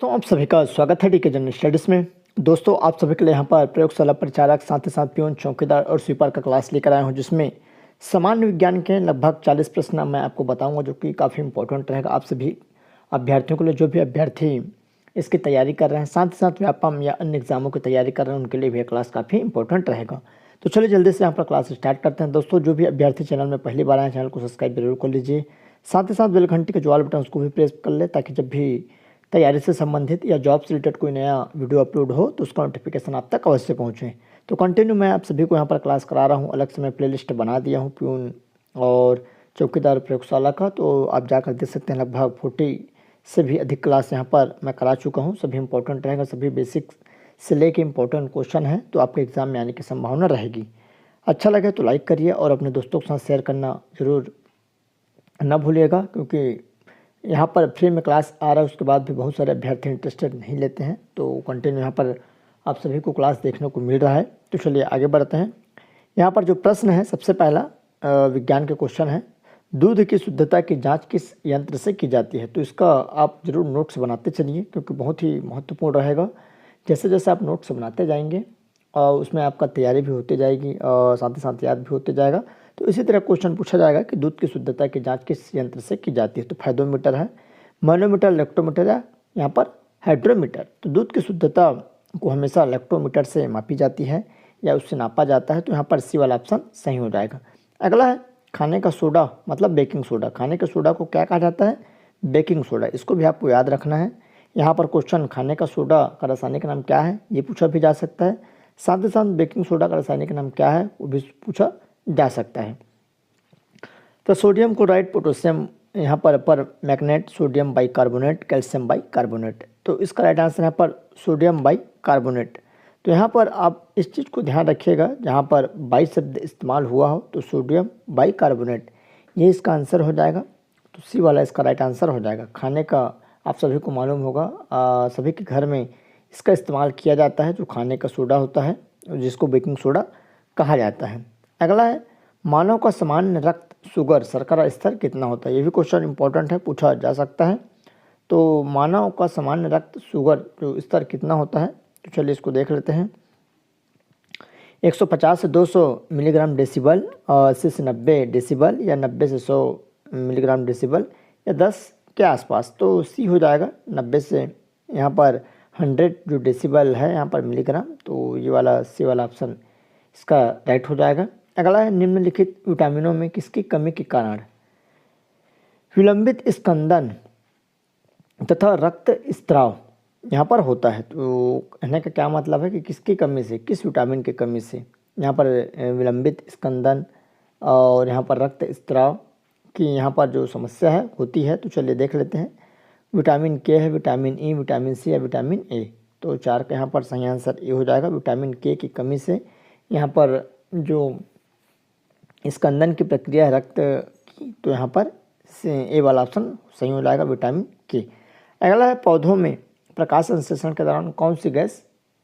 दोस्तों आप सभी का स्वागत है डीके जनरल स्टडीज़ में। दोस्तों आप सभी के लिए यहाँ पर प्रयोगशाला परिचालक साथ ही साथ पियून चौकीदार और स्वीपर का क्लास लेकर आया हूँ, जिसमें सामान्य विज्ञान के लगभग 40 प्रश्न मैं आपको बताऊंगा, जो कि काफ़ी इंपॉर्टेंट रहेगा आप सभी अभ्यर्थियों के लिए। जो भी अभ्यर्थी इसकी तैयारी कर रहे हैं, साथ ही साथ व्यापम या अन्य एग्जामों की तैयारी कर रहे हैं, उनके लिए भी क्लास काफ़ी इंपॉर्टेंट रहेगा। तो चलिए जल्दी से यहाँ पर क्लास स्टार्ट करते हैं। दोस्तों जो भी अभ्यर्थी चैनल में पहली बार आए, चैनल को सब्सक्राइब जरूर कर लीजिए। साथ ही साथ बेल घंटी के जो ऑल बटन उसको भी प्रेस कर ले, ताकि जब भी तैयारी से संबंधित या जॉब से रिलेटेड कोई नया वीडियो अपलोड हो तो उसका नोटिफिकेशन आप तक अवश्य पहुँचे। तो कंटिन्यू मैं आप सभी को यहाँ पर क्लास करा रहा हूँ। अलग से मैं प्लेलिस्ट बना दिया हूँ पियून और चौकीदार प्रयोगशाला का, तो आप जाकर देख सकते हैं। लगभग 40 से भी अधिक क्लास यहाँ पर मैं करा चुका हूँ। सभी इंपॉर्टेंट रहेगा, सभी बेसिक से लेके इंपॉर्टेंट क्वेश्चन है, तो आपके एग्जाम में आने की संभावना रहेगी। अच्छा लगे तो लाइक करिए और अपने दोस्तों के साथ शेयर करना ज़रूर ना भूलिएगा, क्योंकि यहाँ पर फ्री में क्लास आ रहा है, उसके बाद भी बहुत सारे अभ्यर्थी इंटरेस्टेड नहीं लेते हैं। तो कंटिन्यू यहाँ पर आप सभी को क्लास देखने को मिल रहा है। तो चलिए आगे बढ़ते हैं। यहाँ पर जो प्रश्न है, सबसे पहला विज्ञान के क्वेश्चन है, दूध की शुद्धता की जांच किस यंत्र से की जाती है? तो इसका आप ज़रूर नोट्स बनाते चलिए, क्योंकि बहुत ही महत्वपूर्ण रहेगा। जैसे जैसे आप नोट्स बनाते जाएंगे और उसमें आपका तैयारी भी होती जाएगी और साथ ही साथ याद भी होते जाएगा। तो इसी तरह क्वेश्चन पूछा जाएगा कि दूध की शुद्धता की जांच किस यंत्र से की जाती है? तो फाइडोमीटर है, मैनोमीटर, लैक्टोमीटर या यहाँ पर हाइड्रोमीटर। तो दूध की शुद्धता को हमेशा लैक्टोमीटर से मापी जाती है या उससे नापा जाता है। तो यहाँ पर सी वाला ऑप्शन सही हो जाएगा। अगला है खाने का सोडा, मतलब बेकिंग सोडा। खाने के सोडा को क्या कहा जाता है? Baking soda. इसको भी आपको याद रखना है। यहाँ पर क्वेश्चन खाने का सोडा का रासायनिक नाम क्या है, ये पूछा भी जा सकता है। साथ ही साथ बेकिंग सोडा का रासायनिक नाम क्या है, वो भी पूछा जा सकता है। तो सोडियम क्लोराइड, पोटेशियम यहाँ पर magnet, sodium bicarbonate, calcium bicarbonate. तो इसका राइट आंसर यहाँ पर सोडियम बाइकार्बोनेट। तो यहाँ पर आप इस चीज़ को ध्यान रखिएगा, जहाँ पर बाई शब्द इस्तेमाल हुआ हो तो सोडियम बाइकार्बोनेट ये इसका आंसर हो जाएगा। तो सी वाला इसका राइट आंसर हो जाएगा। खाने का आप सभी को मालूम होगा, सभी के घर में इसका इस्तेमाल किया जाता है, जो खाने का सोडा होता है, जिसको बेकिंग सोडा कहा जाता है। अगला है मानव का सामान्य रक्त शुगर शर्करा स्तर कितना होता है? ये भी क्वेश्चन इंपॉर्टेंट है, पूछा जा सकता है। तो मानव का सामान्य रक्त शुगर जो स्तर कितना होता है? तो चलिए इसको देख लेते हैं। 150 से 200 मिलीग्राम डेसिबल, 80 से 90 डेसिबल, या 90 से 100 मिलीग्राम डेसिबल, या 10 के आसपास। तो सी हो जाएगा 90 से यहाँ पर 100 जो डेसिबल है यहाँ पर मिलीग्राम। तो ये वाला सी वाला ऑप्शन इसका राइट हो जाएगा। अगला है निम्नलिखित विटामिनों में किसकी कमी के कारण विलंबित स्कंदन तथा रक्त स्त्राव यहाँ पर होता है? तो कहने का क्या मतलब है कि किसकी कमी से, किस विटामिन की कमी से यहाँ पर विलंबित स्कंदन और यहाँ पर रक्त स्त्राव की यहाँ पर जो समस्या है होती है। तो चलिए देख लेते हैं। विटामिन के है, विटामिन ई, विटामिन सी या विटामिन ए। तो 4 का यहाँ पर सही आंसर ए हो जाएगा। विटामिन के की कमी से यहाँ पर जो स्कंदन की प्रक्रिया है रक्त की, तो यहाँ पर ए वाला ऑप्शन सही हो जाएगा, विटामिन के। अगला है पौधों में प्रकाश संश्लेषण के दौरान कौन सी गैस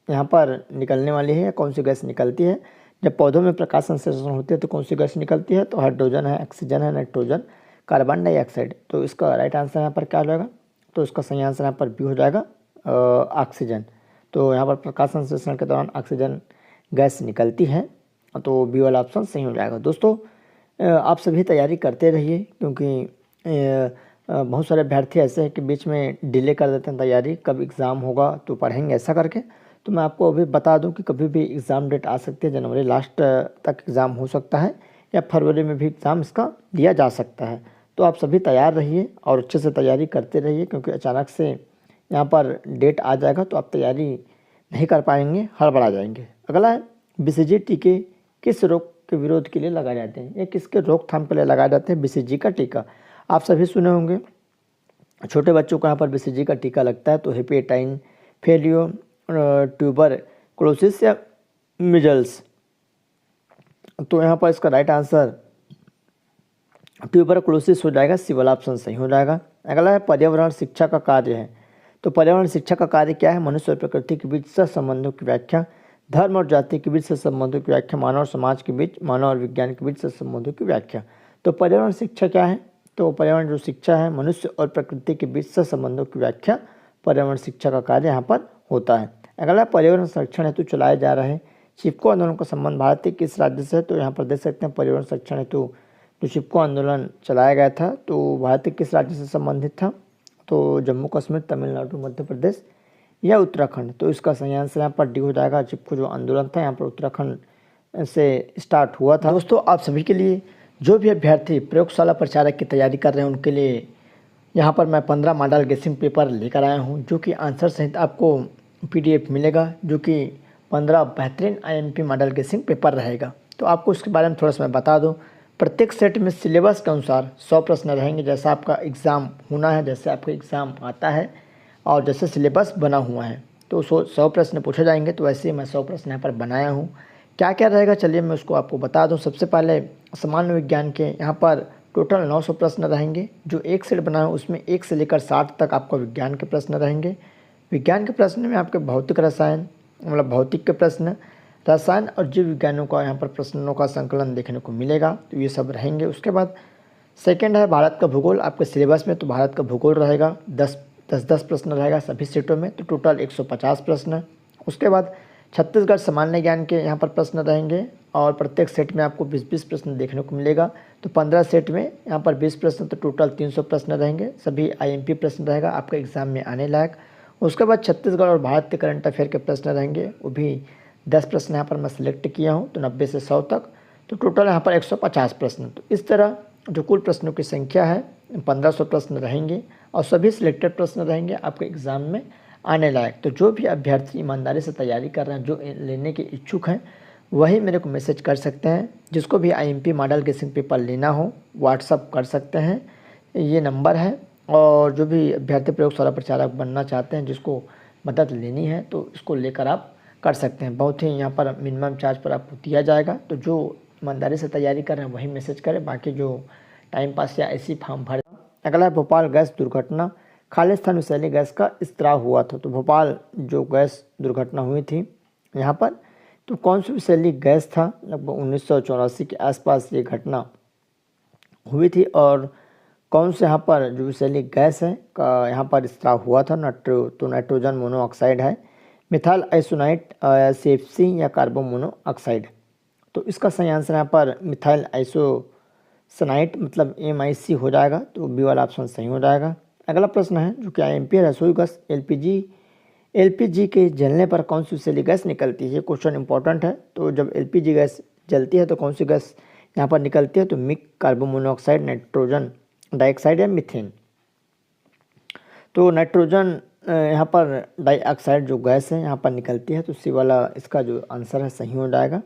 यहाँ पर निकलने वाली है या कौन सी गैस निकलती है? जब पौधों में प्रकाश संश्लेषण होती है तो कौन सी गैस निकलती है? तो हाइड्रोजन है, ऑक्सीजन है, नाइट्रोजन, कार्बन डाइऑक्साइड। तो इसका राइट आंसर यहाँ पर क्या हो जाएगा? तो इसका सही आंसर यहाँ पर बी हो जाएगा, ऑक्सीजन। तो यहाँ पर प्रकाश संश्लेषण के दौरान ऑक्सीजन गैस निकलती है, तो बी वाला ऑप्शन सही हो जाएगा। दोस्तों आप सभी तैयारी करते रहिए, क्योंकि बहुत सारे अभ्यर्थी ऐसे हैं कि बीच में डिले कर देते हैं तैयारी, कब एग्ज़ाम होगा तो पढ़ेंगे ऐसा करके। तो मैं आपको अभी बता दूं कि कभी भी एग्ज़ाम डेट आ सकती है, जनवरी लास्ट तक एग्ज़ाम हो सकता है या फरवरी में भी एग्ज़ाम इसका दिया जा सकता है। तो आप सभी तैयार रहिए और अच्छे से तैयारी करते रहिए, क्योंकि अचानक से यहाँ पर डेट आ जाएगा तो आप तैयारी नहीं कर पाएंगे, हड़बड़ा जाएंगे। अगला है BCG टीके किस रोग के विरोध के लिए लगाए जाते हैं? ये किसके रोकथाम के लिए लगाए जाते हैं BCG का टीका? आप सभी सुने होंगे, छोटे बच्चों को यहाँ पर BCG का टीका लगता है। तो हेपेटाइन, फेलियो, ट्यूबर क्लोसिस या मिजल्स। तो यहाँ पर इसका राइट आंसर ट्यूबर क्लोसिस हो जाएगा, सी वाला ऑप्शन सही हो जाएगा। अगला है पर्यावरण शिक्षा का कार्य है। तो पर्यावरण शिक्षा का कार्य क्या है? मनुष्य और प्रकृति के बीच सहसंबंधों की व्याख्या, धर्म और जाति के बीच सहसंबंधों की व्याख्या, मानव और समाज के बीच, मानव और विज्ञान के बीच सहसंबंधों की व्याख्या। तो पर्यावरण शिक्षा क्या है? तो पर्यावरण जो शिक्षा है मनुष्य और प्रकृति के बीच सहसंबंधों की व्याख्या, पर्यावरण शिक्षा का कार्य यहाँ पर होता है। अगला पर्यावरण संरक्षण हेतु चलाए जा रहे चिपको आंदोलन का संबंध भारत के किस राज्य से है? तो यहाँ पर देख सकते हैं पर्यावरण संरक्षण हेतु जो चिपको आंदोलन चलाया गया था तो भारत के किस राज्य से संबंधित था? तो जम्मू कश्मीर, तमिलनाडु, मध्य प्रदेश या उत्तराखंड। तो इसका सही आंसर यहाँ पर डी हो जाएगा। चिपको जो आंदोलन था यहाँ पर उत्तराखंड से स्टार्ट हुआ था। दोस्तों आप सभी के लिए जो भी अभ्यर्थी प्रयोगशाला प्रचारक की तैयारी कर रहे हैं उनके लिए यहाँ पर मैं 15 मॉडल गेसिंग पेपर लेकर आया हूँ, जो कि आंसर सहित आपको PDF मिलेगा, जो कि 15 बेहतरीन IMP मॉडल गेसिंग पेपर रहेगा। तो आपको उसके बारे में थोड़ा सा मैं बता दूँ। प्रत्येक सेट में सिलेबस के अनुसार 100 प्रश्न रहेंगे, जैसा आपका एग्ज़ाम होना है, जैसे आपका एग्ज़ाम आता है और जैसे सिलेबस बना हुआ है तो 100 प्रश्न पूछे जाएंगे। तो वैसे ही मैं 100 प्रश्न यहाँ पर बनाया हूँ। क्या क्या रहेगा चलिए मैं उसको आपको बता दूँ। सबसे पहले सामान्य विज्ञान के यहाँ पर टोटल 900 प्रश्न रहेंगे। जो एक सेट बना है उसमें 1 से लेकर 60 तक आपका विज्ञान के प्रश्न रहेंगे। विज्ञान के प्रश्न में आपके भौतिक रसायन मतलब भौतिक के प्रश्न, रसायन और जीव विज्ञानों का यहाँ पर प्रश्नों का संकलन देखने को मिलेगा, तो ये सब रहेंगे। उसके बाद सेकंड है भारत का भूगोल। आपके सिलेबस में तो भारत का भूगोल रहेगा, 10 प्रश्न रहेगा सभी सेटों में, तो टोटल 150 प्रश्न। उसके बाद छत्तीसगढ़ सामान्य ज्ञान के यहाँ पर प्रश्न रहेंगे और प्रत्येक सेट में आपको 20-20 प्रश्न देखने को मिलेगा। तो 15 सेट में यहाँ पर 20 प्रश्न, तो टोटल 300 प्रश्न रहेंगे। सभी IMP प्रश्न रहेगा आपके एग्ज़ाम में आने लायक। उसके बाद छत्तीसगढ़ और भारत के करंट अफेयर के प्रश्न रहेंगे, वो भी 10 प्रश्न यहाँ पर मैं सिलेक्ट किया हूँ, तो 90 से 100 तक, तो टोटल यहाँ पर 150 प्रश्न। तो इस तरह जो कुल प्रश्नों की संख्या है 1500 प्रश्न रहेंगे और सभी सिलेक्टेड प्रश्न रहेंगे आपके एग्ज़ाम में आने लायक। तो जो भी अभ्यर्थी ईमानदारी से तैयारी कर रहे हैं, जो लेने के इच्छुक हैं, वही मेरे को मैसेज कर सकते हैं। जिसको भी IMP मॉडल गेसिंग पेपर लेना हो व्हाट्सअप कर सकते हैं, ये नंबर है। और जो भी अभ्यर्थी प्रयोगशाला प्रचारक बनना चाहते हैं, जिसको मदद लेनी है, तो इसको लेकर आप कर सकते हैं। बहुत ही यहाँ पर मिनिमम चार्ज पर आपको दिया जाएगा। तो जो ईमानदारी से तैयारी कर रहे हैं वही मैसेज करें, बाकी जो टाइम पास या ऐसी फॉर्म भर। अगला है भोपाल गैस दुर्घटना, खालिस्तान विषैली गैस का स्त्राव हुआ था। तो भोपाल जो गैस दुर्घटना हुई थी यहाँ पर, तो कौन सी विषैली गैस था? लगभग 1984 के आसपास ये घटना हुई थी। और कौन से यहाँ पर जो विषैली गैस है का यहाँ पर स्त्राव हुआ था? नाइट्रोजन मोनोऑक्साइड है, मिथाइल आइसोनाइट, CFC या कार्बन मोनोऑक्साइड। तो इसका सही आंसर यहाँ पर मिथाइल आइसोसनाइट मतलब MIC हो जाएगा, तो B वाला ऑप्शन सही हो जाएगा। अगला प्रश्न है जो कि IMP रसोई गैस LPG के जलने पर कौन सी विषैली गैस निकलती है? ये क्वेश्चन इंपॉर्टेंट है। तो जब LPG गैस जलती है तो कौन सी गैस यहाँ पर निकलती है? तो मिक, कार्बन मोनोऑक्साइड, नाइट्रोजन डाइऑक्साइड या मीथेन। तो नाइट्रोजन यहाँ पर डाइऑक्साइड जो गैस है यहाँ पर निकलती है, तो C वाला इसका जो आंसर है सही हो जाएगा।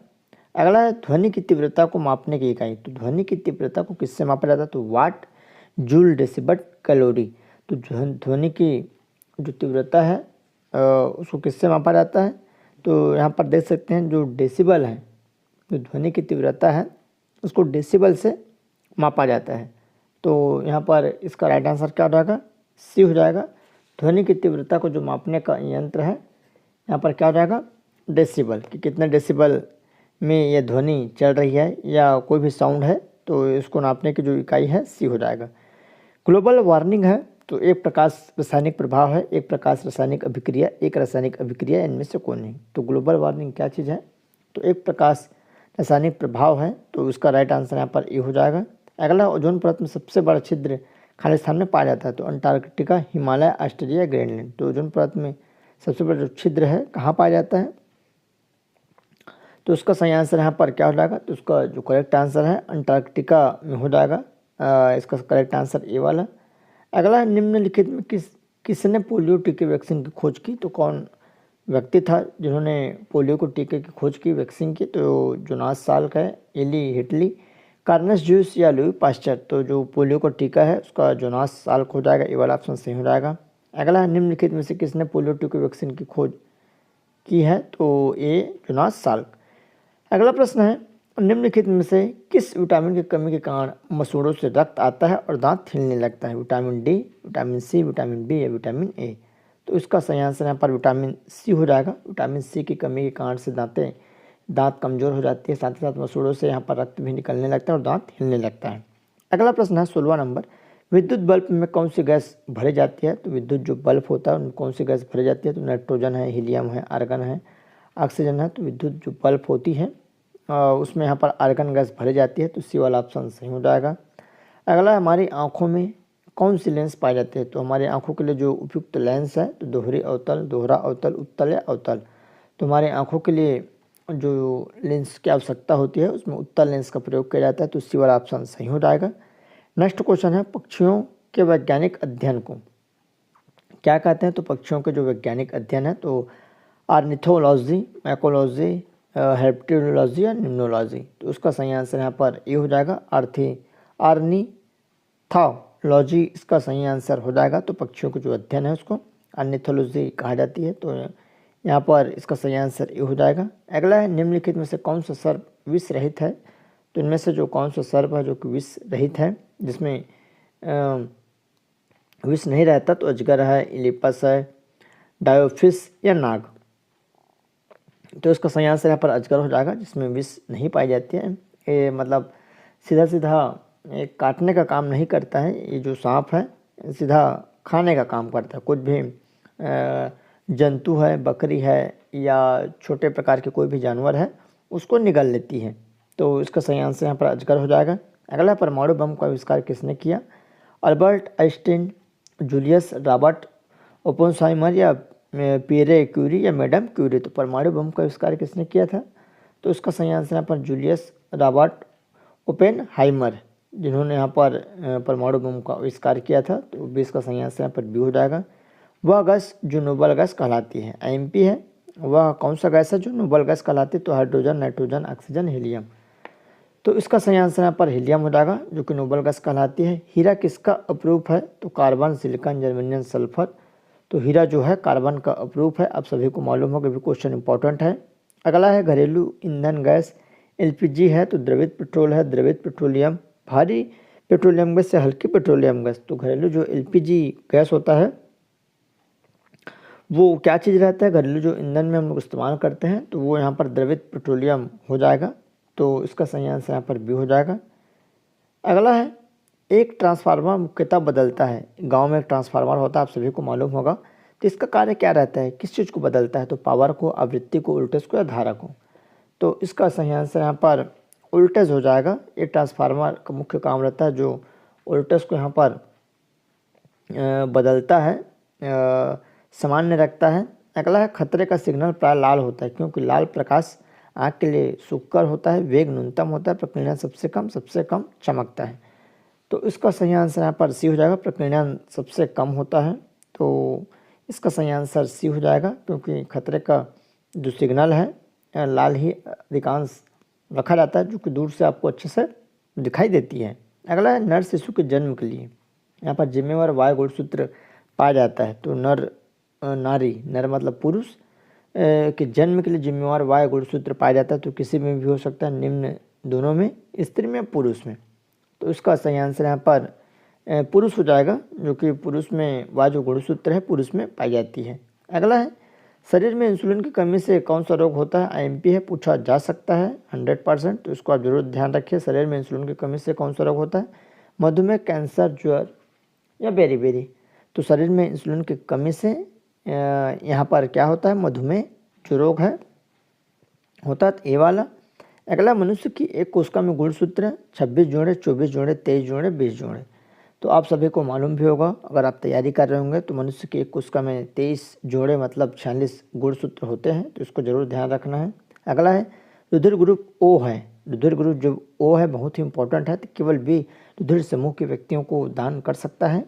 अगला है ध्वनि की तीव्रता को मापने की इकाई। तो ध्वनि की तीव्रता को किससे मापा जाता है? तो वाट, जूल, डेसिबल, कैलोरी। तो ध्वनि की जो तीव्रता है उसको किससे मापा जाता है? तो यहाँ पर देख सकते हैं जो डेसिबल है, जो ध्वनि की तीव्रता है उसको डेसिबल से मापा जाता है। तो यहाँ पर इसका राइट आंसर क्या हो जाएगा? C हो जाएगा। ध्वनि की तीव्रता को जो मापने का यंत्र है यहाँ पर क्या हो जाएगा? डेसिबल, कि कितने डेसिबल में ये ध्वनि चल रही है या कोई भी साउंड है, तो इसको नापने की जो इकाई है C हो जाएगा। ग्लोबल वार्मिंग है तो एक प्रकाश रासायनिक प्रभाव है, एक प्रकाश रासायनिक अभिक्रिया, एक रासायनिक अभिक्रिया, इनमें से कौन नहीं? तो ग्लोबल वार्मिंग क्या चीज़ है? तो एक प्रकाश रासायनिक प्रभाव है, तो उसका राइट आंसर यहाँ पर A हो जाएगा। अगला, ओजोन परत में सबसे बड़ा छिद्र खालिस्तान में पाया जाता है। तो अंटार्कटिका, हिमालय, ऑस्ट्रेलिया, ग्रीनलैंड। तो ओजोन परत में सबसे बड़ा जो छिद्र है कहाँ पाया जाता है? तो उसका सही आंसर यहाँ पर क्या हो जाएगा? तो उसका जो करेक्ट आंसर है अंटार्कटिका में हो जाएगा। इसका करेक्ट आंसर A वाला। अगला, निम्नलिखित में किसने पोलियो टीके वैक्सीन की खोज की? तो कौन व्यक्ति था जिन्होंने पोलियो को टीके की खोज की, वैक्सीन की? तो जोनास साल्क है, एली हिटली, कार्नस जूस या लुई पास्चर। तो जो पोलियो का टीका है उसका जोनास साल्क हो जाएगा, ये वाला ऑप्शन सही हो जाएगा। अगला, निम्नलिखित में से किसने पोलियो टीके वैक्सीन की खोज की है? तो A जोनास साल्क। अगला प्रश्न है, निम्नलिखित में से किस विटामिन की कमी के कारण मसूड़ों से रक्त आता है और दांत हिलने लगता है? Vitamin D, vitamin C, vitamin B या विटामिन A। तो इसका सही आंसर यहाँ पर विटामिन C हो जाएगा। विटामिन C की कमी के कारण से दांत कमज़ोर हो जाती है, साथ ही साथ मसूड़ों से यहाँ पर रक्त भी निकलने लगता है और दांत हिलने लगता है। अगला प्रश्न है 16वां नंबर, विद्युत बल्ब में कौन सी गैस भरी जाती है? तो विद्युत जो बल्ब होता है उनमें कौन सी गैस भरी जाती है? तो नाइट्रोजन है, हीलियम है, आर्गन है, ऑक्सीजन है। तो विद्युत जो बल्ब होती है उसमें यहाँ पर आर्गन गैस भरी जाती है। तो सी वाला ऑप्शन सही हो जाएगा। अगला, हमारी आँखों में कौन सी लेंस पाए जाते हैं? तो हमारी आँखों के लिए जो उपयुक्त लेंस है तो दोहरी अवतल, दोहरा अवतल, उत्तल या अवतल। तो हमारी आँखों के लिए जो लेंस की आवश्यकता होती है उसमें उत्तल लेंस का प्रयोग किया जाता है। तो सी वाला ऑप्शन सही हो जाएगा। नेक्स्ट क्वेश्चन है, पक्षियों के वैज्ञानिक अध्ययन को क्या कहते हैं? तो पक्षियों के जो वैज्ञानिक अध्ययन है तो ऑर्निथोलॉजी, मैकोलॉजी, हेप्टियोलॉजी या निम्नोलॉजी। तो उसका सही आंसर यहाँ पर ये हो जाएगा, ऑर्निथोलॉजी इसका सही आंसर हो जाएगा। तो पक्षियों का जो अध्ययन है उसको ऑर्निथोलॉजी कहा जाती है। तो यहाँ पर इसका सही आंसर ये हो जाएगा। अगला है, निम्नलिखित में से कौन सा सर्प विष रहित है? तो इनमें से जो कौन सा सर्प है जो कि विष रहित है, जिसमें विष नहीं रहता? तो अजगर है, इलिपस है, डायोफिस या नाग। तो इसका सही आंसर यहाँ पर अजगर हो जाएगा, जिसमें विष नहीं पाई जाती है। ये मतलब सीधा सीधा काटने का काम नहीं करता है। ये जो सांप है सीधा खाने का काम करता है। कुछ भी जंतु है, बकरी है या छोटे प्रकार के कोई भी जानवर है उसको निगल लेती है। तो इसका सही आंसर यहाँ पर अजगर हो जाएगा। अगला, परमाणु बम का आविष्कार किसने किया? Albert Einstein, Julius Robert Oppenheimer या पियरे क्यूरी या मैडम क्यूरी। तो परमाणु बम का आविष्कार किसने किया था? तो इसका सही आंसर यहाँ पर जूलियस रॉबर्ट ओपेनहाइमर, जिन्होंने यहाँ पर परमाणु बम का आविष्कार किया था। तो 20 का सही आंसर यहाँ पर बी हो जाएगा। वह गैस जो नोबल गैस कहलाती है, आईएमपी है, वह कौन सा गैस है जो नोबल गैस कहलाती है? तो हाइड्रोजन, नाइट्रोजन, ऑक्सीजन, हीलियम। तो इसका सही आंसर यहाँ पर हीलियम हो जाएगा, जो कि नोबल गैस कहलाती है। हीरा किसका अप्रूफ है? तो कार्बन, सिलिकॉन, जर्मेनियम, सल्फर। तो हीरा जो है कार्बन का अप्रूफ है, आप सभी को मालूम होगा, भी क्वेश्चन इंपॉर्टेंट है। अगला है, घरेलू ईंधन गैस एलपीजी है तो द्रवित पेट्रोल है, द्रवित पेट्रोलियम, भारी पेट्रोलियम गैस या हल्की पेट्रोलियम गैस। तो घरेलू जो एलपीजी गैस होता है वो क्या चीज़ रहता है? घरेलू जो ईंधन में हम लोग इस्तेमाल करते हैं तो वो यहाँ पर द्रवित पेट्रोलियम हो जाएगा। तो इसका सही आंसर यहाँ पर बी हो जाएगा। अगला है, एक ट्रांसफार्मर मुख्यतः बदलता है। गांव में एक ट्रांसफार्मर होता है, आप सभी को मालूम होगा। तो इसका कार्य क्या रहता है? किस चीज़ को बदलता है? तो पावर को, आवृत्ति को, वोल्टेज को या धारा को। तो इसका सही आंसर यहाँ पर वोल्टेज हो जाएगा। एक ट्रांसफार्मर का मुख्य काम रहता है जो वोल्टेज को यहाँ पर बदलता है, सामान्य रखता है। अगला है, खतरे का सिग्नल प्राय लाल होता है क्योंकि लाल प्रकाश आँख के लिए सुखकर होता है, वेग न्यूनतम होता है, प्रकीर्णन सबसे कम चमकता है। तो इसका सही आंसर यहाँ पर सी हो जाएगा, प्रकीर्णन सबसे कम होता है। तो इसका सही आंसर सी हो जाएगा, क्योंकि खतरे का जो सिग्नल है लाल ही अधिकांश रखा जाता है, जो कि दूर से आपको अच्छे से दिखाई देती है। अगला है, नर शिशु के जन्म के लिए यहाँ पर जिम्मेवार वायु गुणसूत्र पाया जाता है। तो नर, नारी, नर मतलब पुरुष के जन्म के लिए जिम्मेवार वायु गुणसूत्र पाया जाता है। तो किसी में भी हो सकता है, निम्न दोनों में, स्त्री में, पुरुष में। तो इसका सही आंसर यहाँ पर पुरुष हो जाएगा, जो कि पुरुष में वायु जो गुणसूत्र है पुरुष में पाई जाती है। अगला है, शरीर में इंसुलिन की कमी से कौन सा रोग होता है? आईएमपी है, पूछा जा सकता है 100%। तो इसको आप जरूर ध्यान रखिए, शरीर में इंसुलिन की कमी से कौन सा रोग होता है? मधुमेह, कैंसर, ज्वर या बेरी। तो शरीर में इंसुलिन की कमी से यहाँ पर क्या होता है? मधुमेह जो रोग है होता है, ए वाला। अगला, मनुष्य की एक कोशिका में गुणसूत्र 26 जोड़े, 24 जोड़े, 23 जोड़े, 20 जोड़े। तो आप सभी को मालूम भी होगा, अगर आप तैयारी कर रहे होंगे, तो मनुष्य की एक कोशिका में 23 जोड़े मतलब 46 गुणसूत्र होते हैं। तो इसको जरूर ध्यान रखना है। अगला है, रुधिर ग्रुप ओ है। रुधिर ग्रुप जो ओ है बहुत ही इंपॉर्टेंट है। तो केवल बी रुधिर समूह के व्यक्तियों को दान कर सकता है,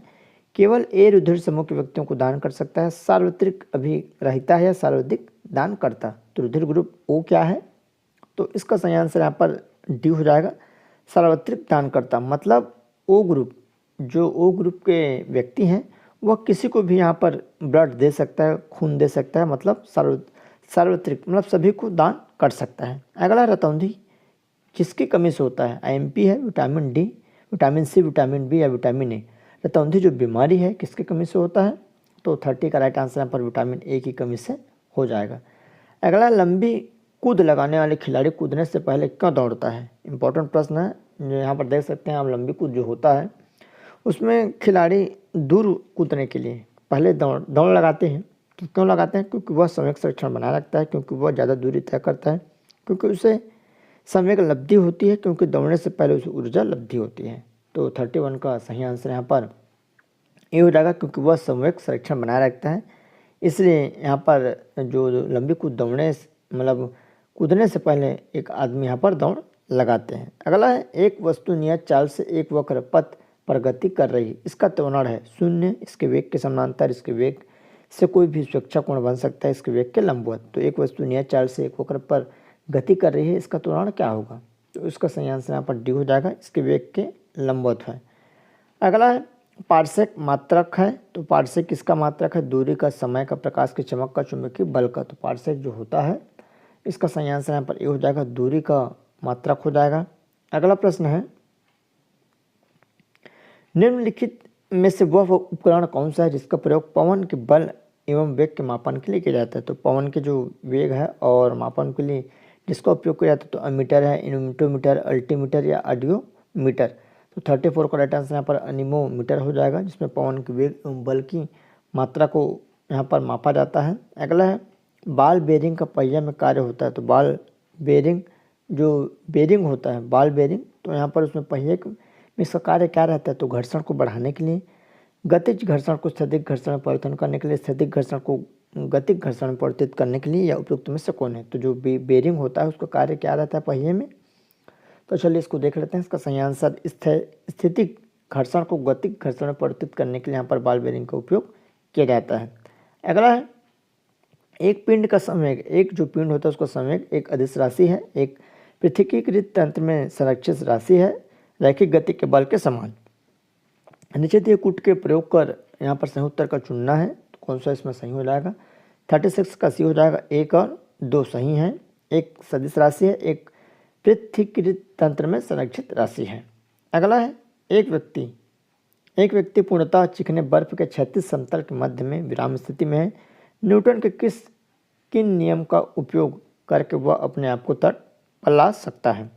केवल ए रुधिर समूह के व्यक्तियों को दान कर सकता है, सार्वत्रिक अभिरहिता है या सर्वाधिक दान करता। तो रुधिर ग्रुप ओ क्या है? तो इसका सही आंसर यहाँ पर डी हो जाएगा, सार्वत्रिक दान करता। मतलब ओ ग्रुप, जो ओ ग्रुप के व्यक्ति हैं वह किसी को भी यहाँ पर ब्लड दे सकता है, खून दे सकता है, मतलब सार्वत्रिक मतलब सभी को दान कर सकता है। अगला, रतौंधी किसकी कमी से होता है? आईएमपी है, vitamin D, vitamin C, vitamin B या विटामिन ए। रतौंधी जो बीमारी है किसकी कमी से होता है? तो 30 का राइट आंसर यहाँ पर विटामिन ए की कमी से हो जाएगा। अगला, लंबी कूद लगाने वाले खिलाड़ी कूदने से पहले क्यों दौड़ता है? इंपॉर्टेंट प्रश्न है, जो यहाँ पर देख सकते हैं आप। लंबी कूद जो होता है उसमें खिलाड़ी दूर कूदने के लिए पहले दौड़ लगाते हैं। तो क्यों लगाते हैं? क्योंकि वह समय संरक्षण बनाए रखता है, क्योंकि वह ज़्यादा दूरी तय करता है, क्योंकि उसे समय की लब्धि होती है, क्योंकि दौड़ने से पहले उसे ऊर्जा लब्धि होती है। तो 31 का सही आंसर यहाँ पर ये हो जाएगा, क्योंकि वह संवेग संरक्षण बनाए रखता है। इसलिए यहाँ पर जो लंबी दौड़ने मतलब कूदने से पहले एक आदमी यहाँ पर दौड़ लगाते हैं। अगला है, एक वस्तु नियत चाल से एक वक्र पथ पर गति कर रही है, इसका त्वरण है शून्य, इसके वेग के समानांतर, इसके वेग से कोई भी स्वेच्छा कोण बन सकता है, इसके वेग के लंबवत। तो एक वस्तु नियत चाल से एक वक्र पर गति कर रही है, इसका त्वरण क्या होगा? तो इसका सही आंसर यहाँ पर डी हो जाएगा, इसके वेग के लंबवत है। अगला है, पारसेक मात्रक है। तो पारसेक किसका मात्रक है? दूरी का, समय का, प्रकाश की चमक का, चुंबकीय बल का। तो पारसेक जो होता है इसका सही आंसर यहाँ पर ये हो जाएगा, दूरी का मात्रक हो जाएगा। अगला प्रश्न है, निम्नलिखित में से वह उपकरण कौन सा है जिसका प्रयोग पवन के बल एवं वेग के मापन के लिए किया जाता है? तो पवन के जो वेग है और मापन के लिए जिसका उपयोग किया जाता है तो अमीटर है, इनोमीटर, अल्टीमीटर या ऑडियोमीटर। तो 34 का राइट आंसर यहाँ पर अनिमोमीटर हो जाएगा, जिसमें पवन के वेग एवं बल की मात्रा को यहाँ पर मापा जाता है। अगला है, बॉल बेरिंग का पहिया में कार्य होता है। तो बॉल बेरिंग जो बेरिंग होता है, बॉल बेरिंग, तो यहाँ पर उसमें पहिए में इसका कार्य क्या रहता है? तो घर्षण को बढ़ाने के लिए, गतिज घर्षण को स्थैतिक घर्षण में परिवर्तन करने के लिए, स्थैतिक घर्षण को गतिक घर्षण में परिवर्तित करने के लिए, या उपयुक्त में से कौन है? तो जो बेरिंग होता है उसका कार्य क्या रहता है पहिए में? तो चलिए इसको देख लेते हैं। इसका सही आंसर स्थितिक घर्षण को गतिक घर्षण में परिवर्तित करने के लिए यहाँ पर बॉल बेरिंग का उपयोग किया जाता है। अगला है, एक पिंड का संवेग, एक जो पिंड होता है उसका संवेग एक अदिश राशि है, एक पृथक्कीकृत तंत्र में संरक्षित राशि है, रैखिक गति के बल के समान। नीचे दिए कूट के प्रयोग कर यहाँ पर सही उत्तर का चुनना है, तो कौन सा इसमें सही हो जाएगा? 36 का सी हो जाएगा, 1 और 2 सही हैं। एक सदिश राशि है, एक पृथक्कीकृत तंत्र में संरक्षित राशि है। अगला है, एक व्यक्ति पूर्णतः चिकने बर्फ के क्षैतिज समतल के मध्य में विराम स्थिति में है। न्यूटन के किन नियम का उपयोग करके वह अपने आप को तट पर ला सकता है?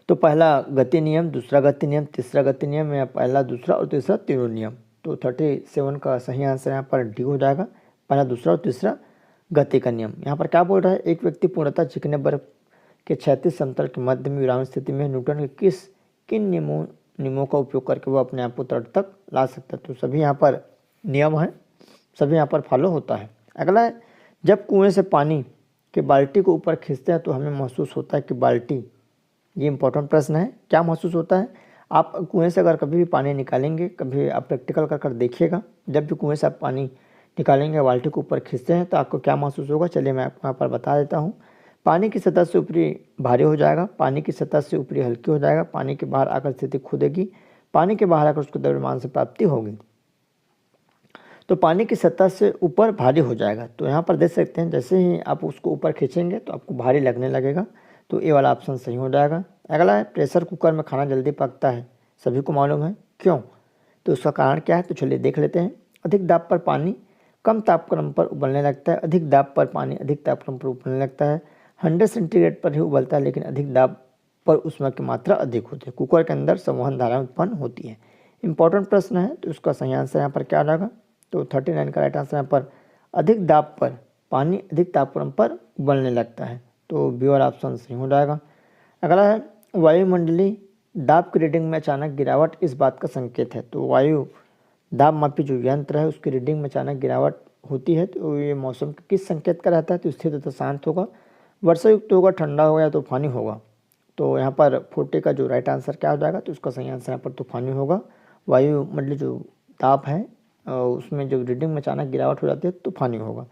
तो पहला गति नियम, दूसरा गति नियम, तीसरा गति नियम, या पहला, दूसरा और तीसरा तीनों नियम। तो 37 का सही आंसर यहाँ पर डी हो जाएगा, पहला, दूसरा और तीसरा गति का नियम। यहाँ पर क्या बोल रहा है? एक व्यक्ति पूर्णतः चिकने बर्फ के क्षैतिज समतल के मध्य में विराम स्थिति में न्यूटन के किन नियमों का उपयोग करके वह अपने आप को तट तक ला सकता है? तो सभी यहाँ पर नियम हैं, सभी यहाँ पर फॉलो होता है। अगला है, जब कुएं से पानी के बाल्टी को ऊपर खींचते हैं तो हमें महसूस होता है कि बाल्टी, ये इंपॉर्टेंट प्रश्न है, क्या महसूस होता है? आप कुएं से अगर कभी भी पानी निकालेंगे, कभी आप प्रैक्टिकल कर देखिएगा, जब भी कुएं से आप पानी निकालेंगे, बाल्टी को ऊपर खींचते हैं तो आपको क्या महसूस होगा? चलिए मैं आपको यहाँ पर बता देता हूँ। पानी की सतह से ऊपरी भारी हो जाएगा, पानी की सतह से ऊपरी हल्की हो जाएगा, पानी के बाहर आकर स्थिति खुदेगी, पानी के बाहर आकर उसको द्रव्यमान से प्राप्ति होगी, तो पानी की सतह से ऊपर भारी हो जाएगा। तो यहाँ पर देख सकते हैं, जैसे ही आप उसको ऊपर खींचेंगे तो आपको भारी लगने लगेगा। तो ये वाला ऑप्शन सही हो जाएगा। अगला है, प्रेशर कुकर में खाना जल्दी पकता है, सभी को मालूम है, क्यों? तो उसका कारण क्या है? तो चलिए देख लेते हैं। अधिक दाब पर पानी कम तापक्रम पर उबलने लगता है, अधिक दाब पर पानी अधिक तापक्रम पर उबलने लगता है, 100 सेंटीग्रेड पर ही उबलता है, लेकिन अधिक दाब पर ऊष्मा की मात्रा अधिक होती है। कुकर के अंदर संवहन धाराएं उत्पन्न होती है। इंपॉर्टेंट प्रश्न है, तो उसका सही आंसर यहाँ पर क्या आ जाएगा? तो 39 का राइट आंसर यहाँ पर अधिक दाब पर पानी अधिक तापक्रम पर उबलने लगता है। तो बी वाला ऑप्शन सही हो जाएगा। अगला है, वायुमंडलीय दाब की रीडिंग में अचानक गिरावट इस बात का संकेत है। तो वायु दाब मापी जो यंत्र है उसकी रीडिंग में अचानक गिरावट होती है, तो ये मौसम के किस संकेत का रहता है? तो स्थिर तथा शांत होगा, वर्षा युक्त होगा, ठंडा होगा या तूफानी होगा। तो यहाँ पर 40 का जो राइट आंसर क्या हो जाएगा? तो उसका सही आंसर यहाँ पर तूफानी होगा। वायुमंडलीय जो दाब है उसमें जब रीडिंग में अचानक गिरावट हो जाती है तो तूफानी होगा।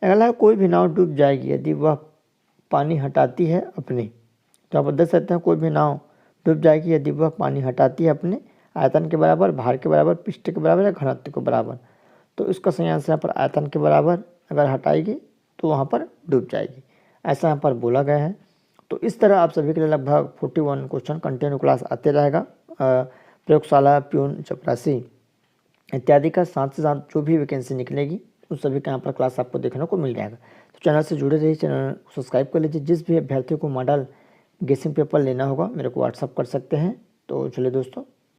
अगला है, कोई भी नाव डूब जाएगी यदि वह पानी हटाती है अपने, तो आप देख सकते हैं, कोई भी नाव डूब जाएगी यदि वह पानी हटाती है अपने आयतन के बराबर, भार के बराबर, पृष्ठ के बराबर या घनत्व के बराबर। तो इसका सही आंसर यहाँ पर आयतन के बराबर अगर हटाएगी तो वहाँ पर डूब जाएगी, ऐसा यहाँ पर बोला गया है। तो इस तरह आप सभी के लिए लगभग 41 क्वेश्चन कंटिन्यू क्लास आते रहेगा, प्रयोगशाला, प्यून, चपरासी इत्यादि का। साथ से साथ जो भी वैकेंसी निकलेगी उस सभी का यहाँ पर क्लास आपको देखने को मिल जाएगा। तो चैनल से जुड़े रहिए, चैनल को सब्सक्राइब कर लीजिए। जिस भी अभ्यर्थी को मॉडल गेसिंग पेपर लेना होगा मेरे को व्हाट्सअप कर सकते हैं। तो चलिए दोस्तों,